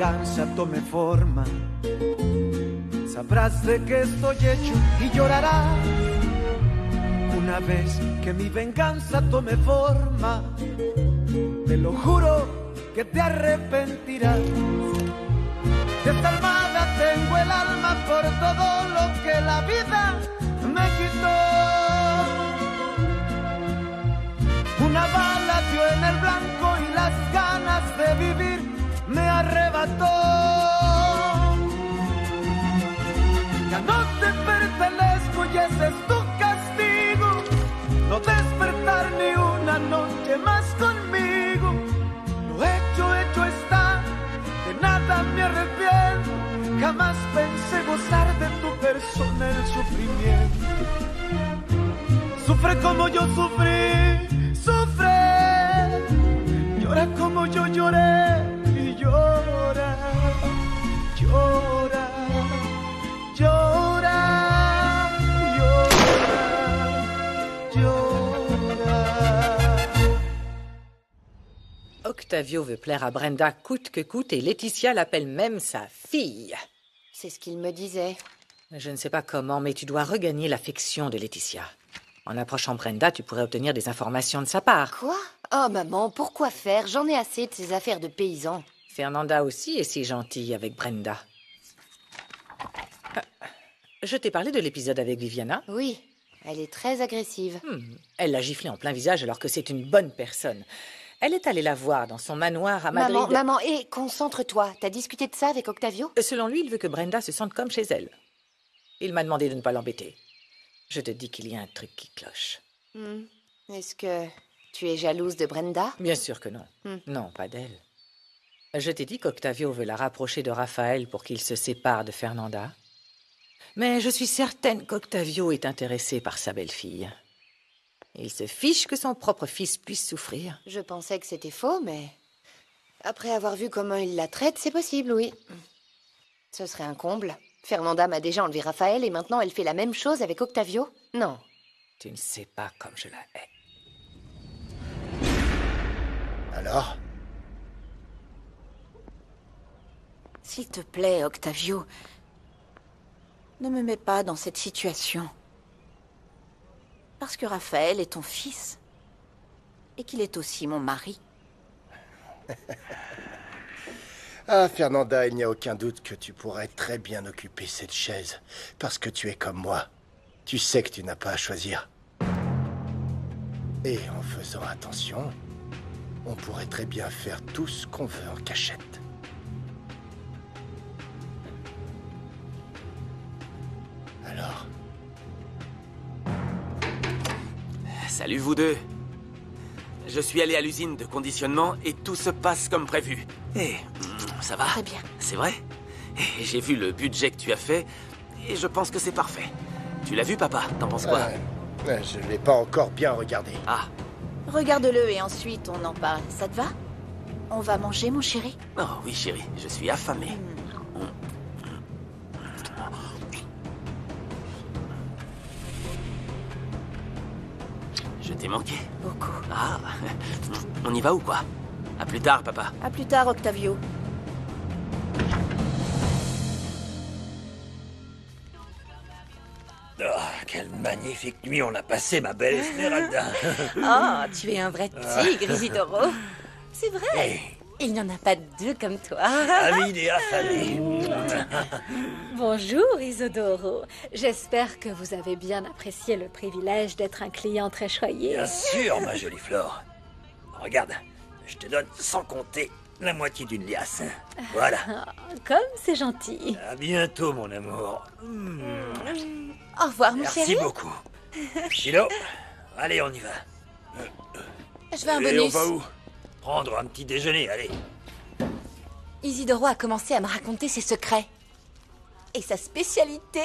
venganza tome forma, sabrás de qué estoy hecho y llorarás. Una vez que mi venganza tome forma, te lo juro que te arrepentirás. De esta almada tengo el alma por todo lo que la vida me quitó. Una bala dio en el blanco y las ganas de vivir me arrebató. Ya no te pertenezco y ese es tu castigo, no despertar ni una noche más conmigo. Lo hecho está, de nada me arrepiento. Jamás pensé gozar de tu persona el sufrimiento. Sufre como yo sufrí, sufre. Llora como yo lloré y llora, llora, llora, llora, llora. Octavio veut plaire à Brenda coûte que coûte et Laetitia l'appelle même sa fille. C'est ce qu'il me disait. Je ne sais pas comment, mais tu dois regagner l'affection de Laetitia. En approchant Brenda, tu pourrais obtenir des informations de sa part. Quoi? Oh maman, pourquoi faire? J'en ai assez de ces affaires de paysans. Fernanda aussi est si gentille avec Brenda. Je t'ai parlé de l'épisode avec Viviana. Oui, elle est très agressive. Elle l'a giflée en plein visage alors que c'est une bonne personne. Elle est allée la voir dans son manoir à Madrid. Maman, concentre-toi. T'as discuté de ça avec Octavio? Selon lui, il veut que Brenda se sente comme chez elle. Il m'a demandé de ne pas l'embêter. Je te dis qu'il y a un truc qui cloche. Est-ce que tu es jalouse de Brenda? Bien sûr que non. Non, pas d'elle. Je t'ai dit qu'Octavio veut la rapprocher de Raphaël pour qu'il se sépare de Fernanda. Mais je suis certaine qu'Octavio est intéressé par sa belle-fille. Il se fiche que son propre fils puisse souffrir. Je pensais que c'était faux, mais... Après avoir vu comment il la traite, c'est possible, oui. Ce serait un comble. Fernanda m'a déjà enlevé Raphaël et maintenant elle fait la même chose avec Octavio? Non. Tu ne sais pas comme je la hais. Alors? S'il te plaît, Octavio, ne me mets pas dans cette situation. Parce que Raphaël est ton fils. Et qu'il est aussi mon mari. Ah, Fernanda, il n'y a aucun doute que tu pourrais très bien occuper cette chaise. Parce que tu es comme moi. Tu sais que tu n'as pas à choisir. Et en faisant attention, on pourrait très bien faire tout ce qu'on veut en cachette. Alors? Salut vous deux. Je suis allé à l'usine de conditionnement et tout se passe comme prévu. Et ça va? Très bien. C'est vrai? Et j'ai vu le budget que tu as fait et je pense que c'est parfait. Tu l'as vu, papa? T'en penses quoi? Je ne l'ai pas encore bien regardé. Ah. Regarde-le et ensuite on en parle. Ça te va? On va manger, mon chéri? Oh oui, chérie, je suis affamé. Je t'ai manqué. Beaucoup. Ah, on y va ou quoi? À plus tard, papa. À plus tard, Octavio. Oh, quelle magnifique nuit on a passé, ma belle Esmeralda. Oh, tu es un vrai tigre, Isidoro. C'est vrai. Hey. Il n'y en a pas deux comme toi. Avide et affamé. Bonjour, Isidoro. J'espère que vous avez bien apprécié le privilège d'être un client très choyé. Bien sûr, ma jolie Flore. Regarde, je te donne sans compter la moitié d'une liasse. Voilà. Oh, comme c'est gentil. À bientôt, mon amour. Au revoir, mon Merci chéri. beaucoup. Chilo, allez, on y va. Je veux un Et on bonus. va où? Prendre un petit déjeuner, allez. Isidoro a commencé à me raconter ses secrets. Et sa spécialité,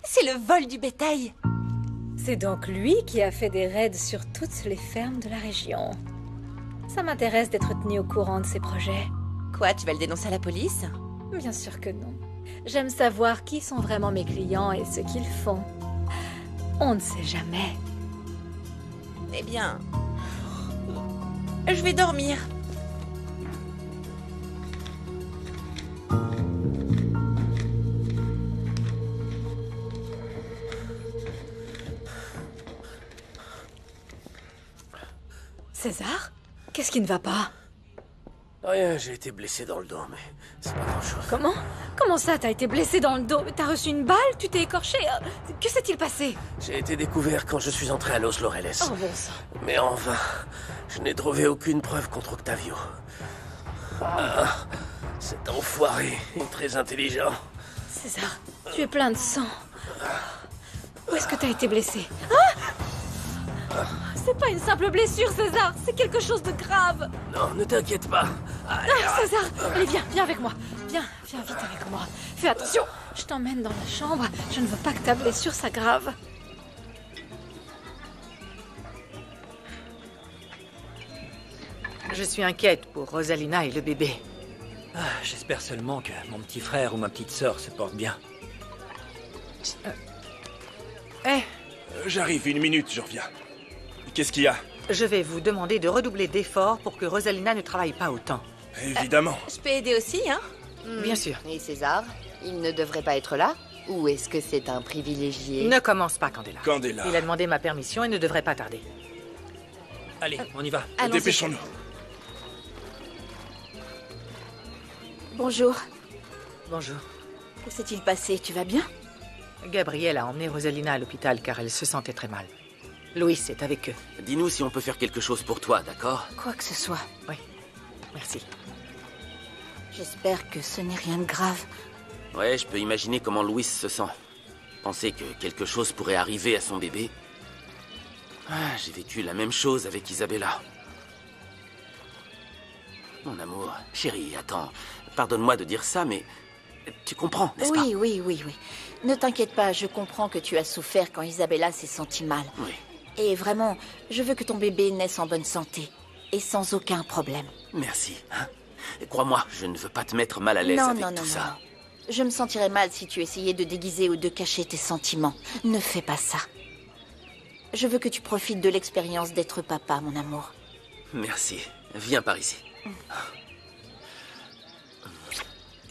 c'est le vol du bétail. C'est donc lui qui a fait des raids sur toutes les fermes de la région. Ça m'intéresse d'être tenu au courant de ses projets. Quoi, tu vas le dénoncer à la police? Bien sûr que non. J'aime savoir qui sont vraiment mes clients et ce qu'ils font. On ne sait jamais. Eh bien... je vais dormir. César? Qu'est-ce qui ne va pas? Rien, j'ai été blessé dans le dos, mais c'est pas grand-chose. Comment? Comment ça, t'as été blessé dans le dos? T'as reçu une balle? Tu t'es écorché? Que s'est-il passé? J'ai été découvert quand je suis entré à Los Laureles. Oh bon sang. Mais en vain, je n'ai trouvé aucune preuve contre Octavio. Ah, cet enfoiré est très intelligent. César, tu es plein de sang. Où est-ce que t'as été blessé? C'est pas une simple blessure, César. C'est quelque chose de grave. Non, ne t'inquiète pas. César, allez, viens avec moi. Viens vite avec moi. Fais attention. Je t'emmène dans la chambre. Je ne veux pas que ta blessure s'aggrave. Je suis inquiète pour Rosalina et le bébé. J'espère seulement que mon petit frère ou ma petite sœur se portent bien. J'arrive, 1 minute, je reviens. Qu'est-ce qu'il y a? Je vais vous demander de redoubler d'efforts pour que Rosalina ne travaille pas autant. Évidemment. Je peux aider aussi, hein? Bien sûr. Et César, il ne devrait pas être là? Ou est-ce que c'est un privilégié? Ne commence pas, Candela. Candela. Il a demandé ma permission et ne devrait pas tarder. Allez, on y va. Allons-y. Dépêchons-nous. Bonjour. Bonjour. Que s'est-il passé? Tu vas bien? Gabriel a emmené Rosalina à l'hôpital car elle se sentait très mal. Louis est avec eux. Dis-nous si on peut faire quelque chose pour toi, d'accord? Quoi que ce soit. Oui, merci. J'espère que ce n'est rien de grave. Ouais, je peux imaginer comment Louis se sent. Penser que quelque chose pourrait arriver à son bébé. J'ai vécu la même chose avec Isabella. Mon amour, chérie, attends. Pardonne-moi de dire ça, mais tu comprends, n'est-ce pas? Oui. Ne t'inquiète pas, je comprends que tu as souffert quand Isabella s'est sentie mal. Oui. Et vraiment, je veux que ton bébé naisse en bonne santé. Et sans aucun problème. Merci. Hein? Crois-moi, je ne veux pas te mettre mal à l'aise avec tout ça. Je me sentirais mal si tu essayais de déguiser ou de cacher tes sentiments. Ne fais pas ça. Je veux que tu profites de l'expérience d'être papa, mon amour. Merci. Viens par ici.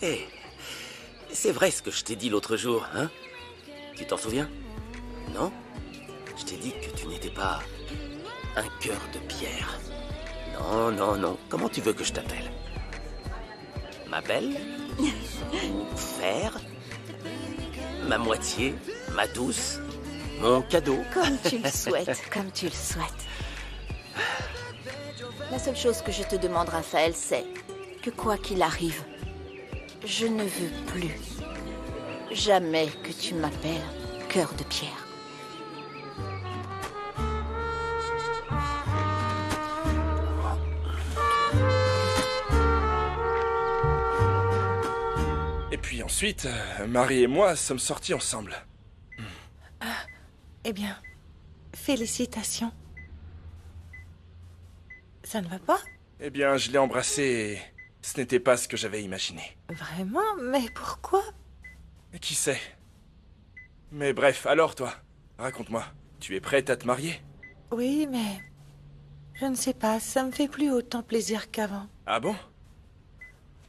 Hé, c'est vrai ce que je t'ai dit l'autre jour, hein? Tu t'en souviens? Non? Je t'ai dit que tu n'étais pas un cœur de pierre. Non. Comment tu veux que je t'appelle? Ma belle? Ou Fer? Ma moitié? Ma douce? Mon cadeau? Comme tu le souhaites, comme tu le souhaites. La seule chose que je te demande, Raphaël, c'est que quoi qu'il arrive, je ne veux plus jamais que tu m'appelles cœur de pierre. Et puis ensuite, Marie et moi sommes sortis ensemble. Eh bien, félicitations. Ça ne va pas? Eh bien, je l'ai embrassée et ce n'était pas ce que j'avais imaginé. Vraiment? Mais pourquoi? Qui sait? Mais bref, alors toi, raconte-moi. Tu es prête à te marier? Oui, mais... je ne sais pas, ça me fait plus autant plaisir qu'avant. Ah bon?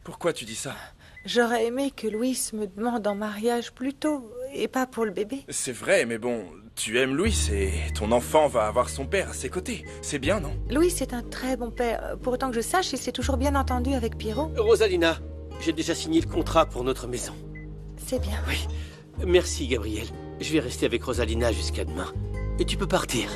Pourquoi tu dis ça? J'aurais aimé que Louis me demande en mariage plus tôt, et pas pour le bébé. C'est vrai, mais bon, tu aimes Louis et ton enfant va avoir son père à ses côtés. C'est bien, non? Louis est un très bon père. Pour autant que je sache, il s'est toujours bien entendu avec Pierrot. Rosalina, j'ai déjà signé le contrat pour notre maison. C'est bien. Oui. Merci, Gabriel. Je vais rester avec Rosalina jusqu'à demain. Et tu peux partir.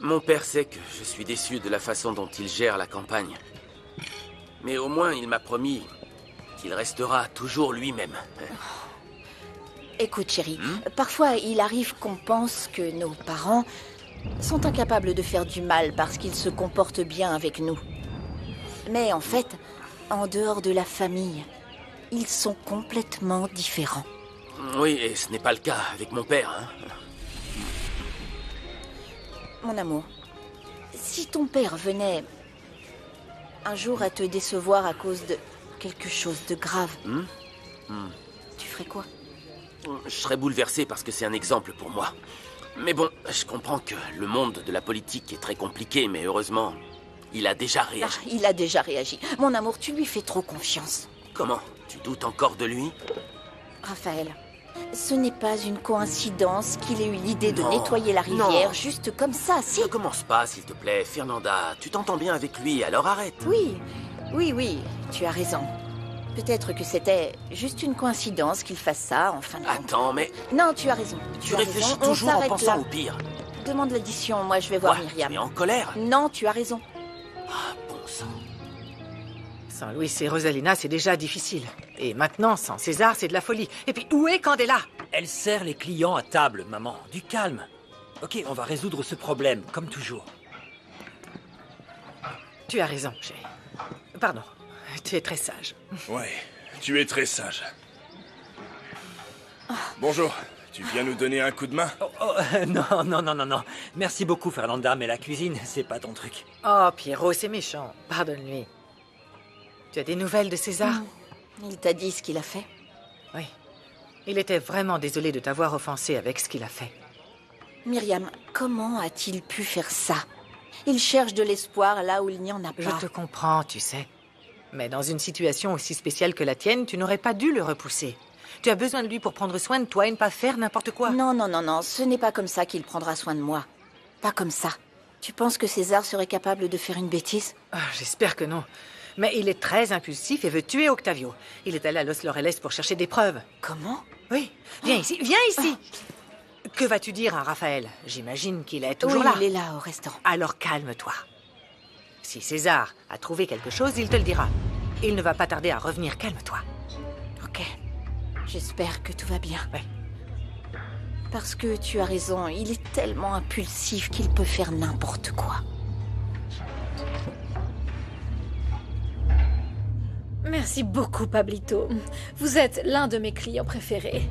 Mon père sait que je suis déçu de la façon dont il gère la campagne. Mais au moins, il m'a promis qu'il restera toujours lui-même. Écoute, chérie, parfois il arrive qu'on pense que nos parents sont incapables de faire du mal parce qu'ils se comportent bien avec nous. Mais en fait, en dehors de la famille, ils sont complètement différents. Oui, et ce n'est pas le cas avec mon père, hein. Mon amour, si ton père venait un jour à te décevoir à cause de quelque chose de grave, tu ferais quoi? Je serais bouleversé parce que c'est un exemple pour moi. Mais bon, je comprends que le monde de la politique est très compliqué, mais heureusement, il a déjà réagi. Il a déjà réagi. Mon amour, tu lui fais trop confiance. Comment? Tu doutes encore de lui? Raphaël, Ce n'est pas une coïncidence qu'il ait eu l'idée de Non, nettoyer la non. rivière juste comme ça, si. Ne commence pas, s'il te plaît. Fernanda, tu t'entends bien avec lui, alors arrête. Oui, tu as raison. Peut-être que c'était juste une coïncidence qu'il fasse ça, en fin de compte. Attends, mais Non, tu as raison. tu as réfléchis raison. On toujours en s'arrête pensant là. au pire. Demande l'addition, moi je vais voir Quoi, Myriam. tu es en colère? Non, tu as raison. Ah, bon sang. Sans Louis et Rosalina, c'est déjà difficile. Et maintenant, sans César, c'est de la folie. Et puis, où est Candela? Elle sert les clients à table, maman. Du calme. Ok, on va résoudre ce problème, comme toujours. Tu as raison, chérie. Pardon, tu es très sage. Ouais, tu es très sage. Bonjour, tu viens nous donner un coup de main? Non. Merci beaucoup, Fernanda, mais la cuisine, c'est pas ton truc. Oh, Pierrot, c'est méchant. Pardonne-lui. Tu as des nouvelles de César? Il t'a dit ce qu'il a fait? Oui. Il était vraiment désolé de t'avoir offensé avec ce qu'il a fait. Myriam, comment a-t-il pu faire ça? Il cherche de l'espoir là où il n'y en a pas. Je te comprends, tu sais. Mais dans une situation aussi spéciale que la tienne, tu n'aurais pas dû le repousser. Tu as besoin de lui pour prendre soin de toi et ne pas faire n'importe quoi. Non, ce n'est pas comme ça qu'il prendra soin de moi. Pas comme ça. Tu penses que César serait capable de faire une bêtise? J'espère que non. Mais il est très impulsif et veut tuer Octavio. Il est allé à Los Laureles pour chercher des preuves. Comment? Oui. Viens ici. Que vas-tu dire à Raphaël? J'imagine qu'il est toujours Oui, là. il est là, au restaurant. Alors calme-toi. Si César a trouvé quelque chose, il te le dira. Il ne va pas tarder à revenir, calme-toi. Ok. J'espère que tout va bien. Oui. Parce que tu as raison, il est tellement impulsif qu'il peut faire n'importe quoi. Merci beaucoup, Pablito. Vous êtes l'un de mes clients préférés.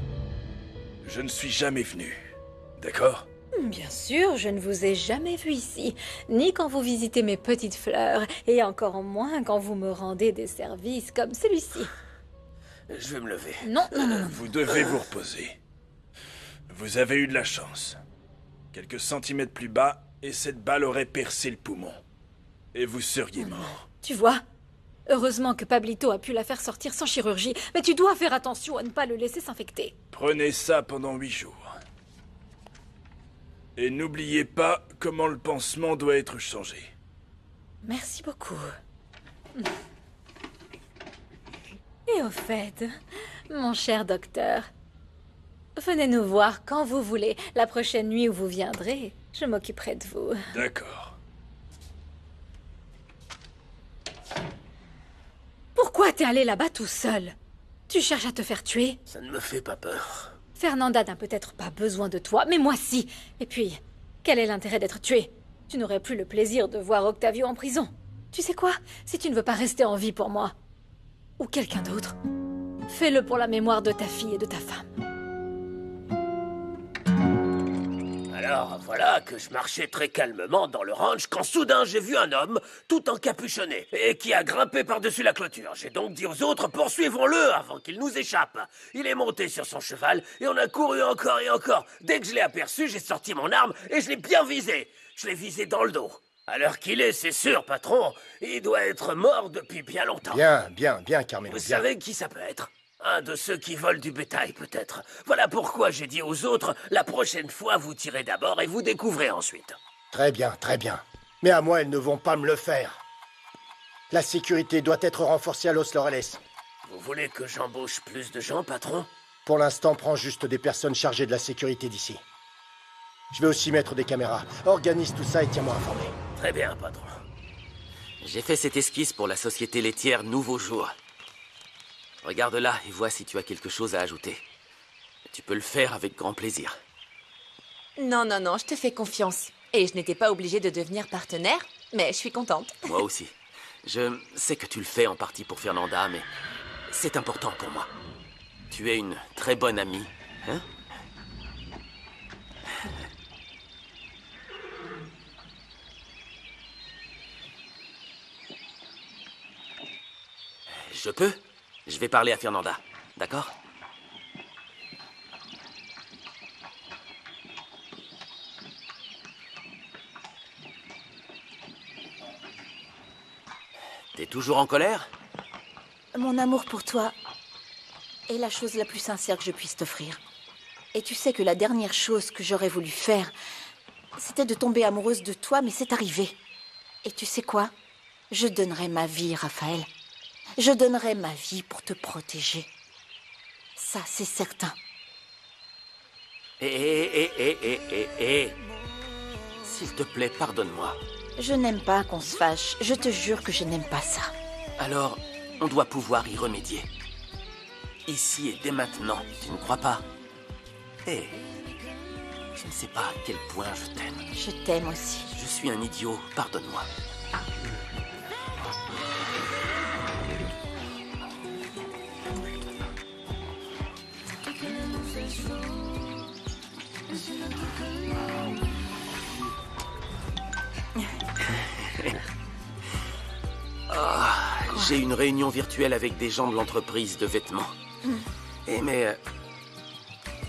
Je ne suis jamais venu. D'accord? Bien sûr, je ne vous ai jamais vu ici, ni quand vous visitez mes petites fleurs, et encore moins quand vous me rendez des services comme celui-ci. Je vais me lever. Non. Vous devez vous reposer. Vous avez eu de la chance. Quelques centimètres plus bas, et cette balle aurait percé le poumon. Et vous seriez mort. Tu vois? Heureusement que Pablito a pu la faire sortir sans chirurgie, mais tu dois faire attention à ne pas le laisser s'infecter. Prenez ça pendant 8 jours. Et n'oubliez pas comment le pansement doit être changé. Merci beaucoup. Et au fait, mon cher docteur, venez nous voir quand vous voulez. La prochaine nuit où vous viendrez, je m'occuperai de vous. D'accord. Pourquoi t'es allé là-bas tout seul? Tu cherches à te faire tuer? Ça ne me fait pas peur. Fernanda n'a peut-être pas besoin de toi, mais moi si. Et puis, quel est l'intérêt d'être tué? Tu n'aurais plus le plaisir de voir Octavio en prison. Tu sais quoi? Si tu ne veux pas rester en vie pour moi, ou quelqu'un d'autre, fais-le pour la mémoire de ta fille et de ta femme. Alors, voilà que je marchais très calmement dans le ranch quand soudain j'ai vu un homme tout encapuchonné et qui a grimpé par-dessus la clôture. J'ai donc dit aux autres, poursuivons-le avant qu'il nous échappe. Il est monté sur son cheval et on a couru encore et encore. Dès que je l'ai aperçu, j'ai sorti mon arme et je l'ai bien visé. Je l'ai visé dans le dos. À l'heure qu'il est, c'est sûr, patron, il doit être mort depuis bien longtemps. Bien, Carmelo. Vous bien. savez qui ça peut être? Un de ceux qui volent du bétail, peut-être. Voilà pourquoi j'ai dit aux autres, la prochaine fois, vous tirez d'abord et vous découvrez ensuite. Très bien. Mais à moi, elles ne vont pas me le faire. La sécurité doit être renforcée à Los Laureles. Vous voulez que j'embauche plus de gens, patron? Pour l'instant, prends juste des personnes chargées de la sécurité d'ici. Je vais aussi mettre des caméras. Organise tout ça et tiens-moi informé. Très bien, patron. J'ai fait cette esquisse pour la société laitière Nouveau Jour. Regarde-la et vois si tu as quelque chose à ajouter. Tu peux le faire avec grand plaisir. Non, je te fais confiance. Et je n'étais pas obligée de devenir partenaire, mais je suis contente. Moi aussi. Je sais que tu le fais en partie pour Fernanda, mais c'est important pour moi. Tu es une très bonne amie, hein? Je peux? Je vais parler à Fernanda, d'accord? T'es toujours en colère? Mon amour pour toi est la chose la plus sincère que je puisse t'offrir. Et tu sais que la dernière chose que j'aurais voulu faire, c'était de tomber amoureuse de toi, mais c'est arrivé. Et tu sais quoi? Je donnerai ma vie, Raphaël. Je donnerai ma vie pour te protéger. Ça, c'est certain. S'il te plaît, pardonne-moi. Je n'aime pas qu'on se fâche. Je te jure que je n'aime pas ça. Alors, on doit pouvoir y remédier. Ici et dès maintenant, tu ne crois pas? Tu ne sais pas à quel point je t'aime. Je t'aime aussi. Je suis un idiot, pardonne-moi. J'ai une réunion virtuelle avec des gens de l'entreprise de vêtements. Mais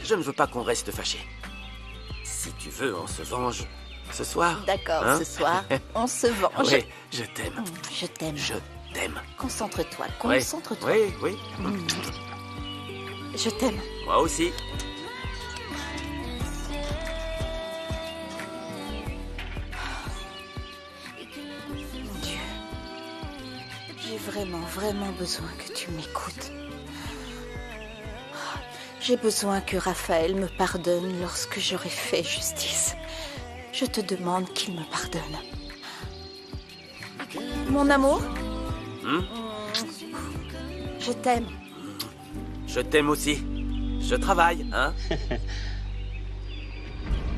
je ne veux pas qu'on reste fâchés. Si tu veux, on se venge ce soir. D'accord, hein? ce soir, on se venge. Oui, je t'aime. Je t'aime. Je t'aime. Concentre-toi, Ouais. concentre-toi. Oui, oui. Je t'aime. Moi aussi. Mon Dieu. J'ai vraiment besoin que tu m'écoutes. J'ai besoin que Raphaël me pardonne lorsque j'aurai fait justice. Je te demande qu'il me pardonne. Mon amour, je t'aime. Je t'aime aussi. Je travaille, hein?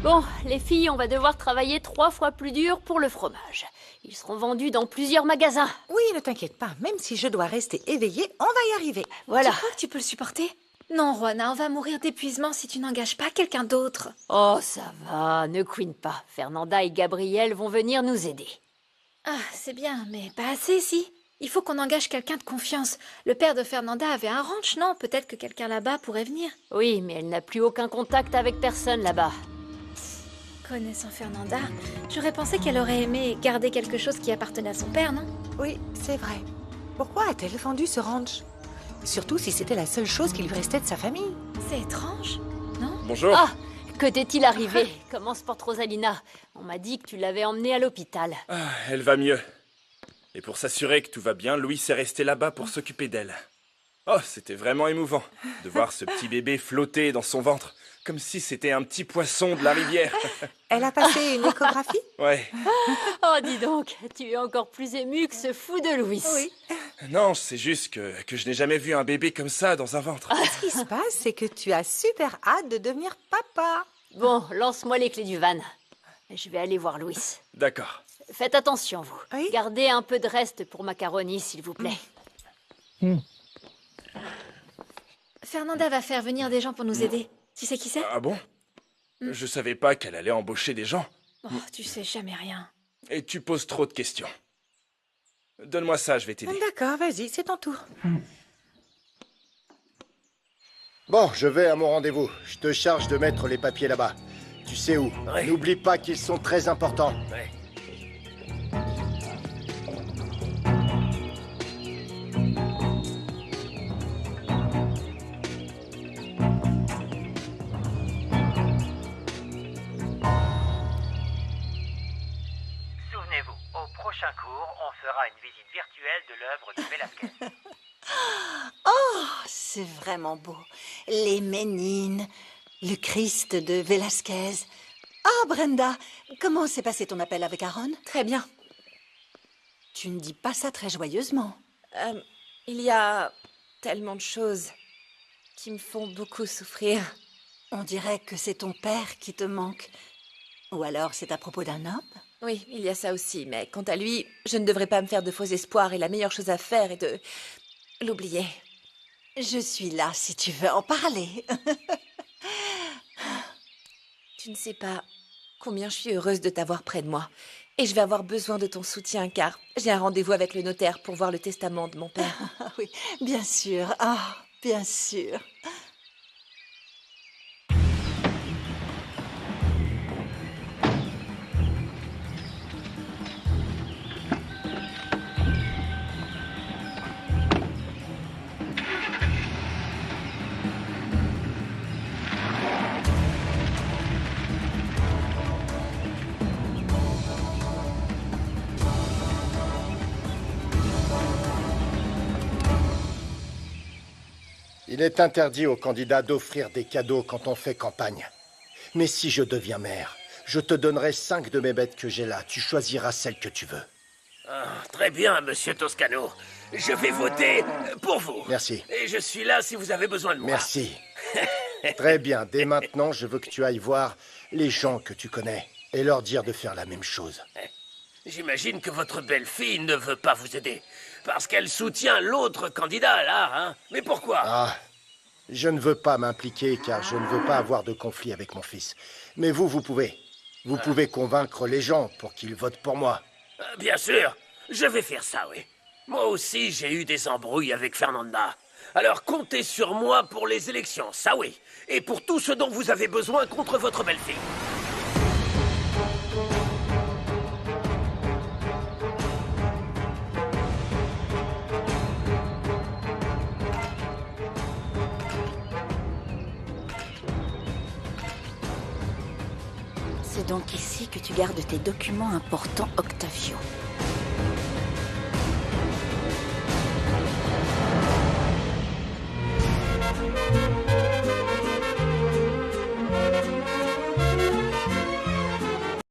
Bon, les filles, on va devoir travailler 3 fois plus dur pour le fromage. Ils seront vendus dans plusieurs magasins. Oui, ne t'inquiète pas. Même si je dois rester éveillée, on va y arriver. Voilà. Tu crois que tu peux le supporter? Non, Juana, on va mourir d'épuisement si tu n'engages pas quelqu'un d'autre. Oh, ça va, ne couine pas. Fernanda et Gabriel vont venir nous aider. Ah, c'est bien, mais pas assez, si. Il faut qu'on engage quelqu'un de confiance. Le père de Fernanda avait un ranch, non? Peut-être que quelqu'un là-bas pourrait venir. Oui, mais elle n'a plus aucun contact avec personne là-bas. Connaissant Fernanda, j'aurais pensé qu'elle aurait aimé garder quelque chose qui appartenait à son père, non? Oui, c'est vrai. Pourquoi a-t-elle vendu ce ranch? Surtout si c'était la seule chose qui lui restait de sa famille. C'est étrange, non? Bonjour. Ah, que t'est-il arrivé? Comment se porte Rosalina? On m'a dit que tu l'avais emmenée à l'hôpital. Ah, elle va mieux. Et pour s'assurer que tout va bien, Louis est resté là-bas pour s'occuper d'elle. Oh, c'était vraiment émouvant de voir ce petit bébé flotter dans son ventre, comme si c'était un petit poisson de la rivière. Elle a passé une échographie? Ouais. Oh, dis donc, tu es encore plus ému que ce fou de Louis. Oui. Non, c'est juste que je n'ai jamais vu un bébé comme ça dans un ventre. Ce qui se passe, c'est que tu as super hâte de devenir papa. Bon, lance-moi les clés du van. Je vais aller voir Louis. D'accord. Faites attention, vous. Oui. Gardez un peu de reste pour macaroni, s'il vous plaît. Fernanda va faire venir des gens pour nous aider. Tu sais qui c'est? Ah bon? Je savais pas qu'elle allait embaucher des gens. Oh, tu sais jamais rien. Et tu poses trop de questions. Donne-moi ça, je vais t'aider. D'accord, vas-y, c'est ton tour. Bon, je vais à mon rendez-vous. Je te charge de mettre les papiers là-bas. Tu sais où? Ouais. N'oublie pas qu'ils sont très importants. Ouais. Souvenez-vous, au prochain cours, on fera une visite virtuelle de l'œuvre de Velázquez. Oh, c'est vraiment beau. Les Ménines, le Christ de Velázquez. Ah, Brenda, comment s'est passé ton appel avec Aaron? Très bien. Tu ne dis pas ça très joyeusement. Il y a tellement de choses qui me font beaucoup souffrir. On dirait que c'est ton père qui te manque. Ou alors c'est à propos d'un homme? Oui, il y a ça aussi, mais quant à lui, je ne devrais pas me faire de faux espoirs et la meilleure chose à faire est de l'oublier. Je suis là si tu veux en parler. Tu ne sais pas combien je suis heureuse de t'avoir près de moi. Et je vais avoir besoin de ton soutien car j'ai un rendez-vous avec le notaire pour voir le testament de mon père. Ah oui, bien sûr. Ah, bien sûr. Il est interdit aux candidats d'offrir des cadeaux quand on fait campagne. Mais si je deviens maire, je te donnerai 5 de mes bêtes que j'ai là. Tu choisiras celle que tu veux. Ah, très bien, monsieur Toscano. Je vais voter pour vous. Merci. Et je suis là si vous avez besoin de moi. Merci. Très bien. Dès maintenant, je veux que tu ailles voir les gens que tu connais et leur dire de faire la même chose. J'imagine que votre belle-fille ne veut pas vous aider. Parce qu'elle soutient l'autre candidat, là, hein? Mais pourquoi? Ah, je ne veux pas m'impliquer car je ne veux pas avoir de conflit avec mon fils. Mais vous pouvez. Vous pouvez convaincre les gens pour qu'ils votent pour moi. Bien sûr, je vais faire ça, oui. Moi aussi, j'ai eu des embrouilles avec Fernanda. Alors comptez sur moi pour les élections, ça oui. Et pour tout ce dont vous avez besoin contre votre belle-fille. C'est donc ici que tu gardes tes documents importants, Octavio.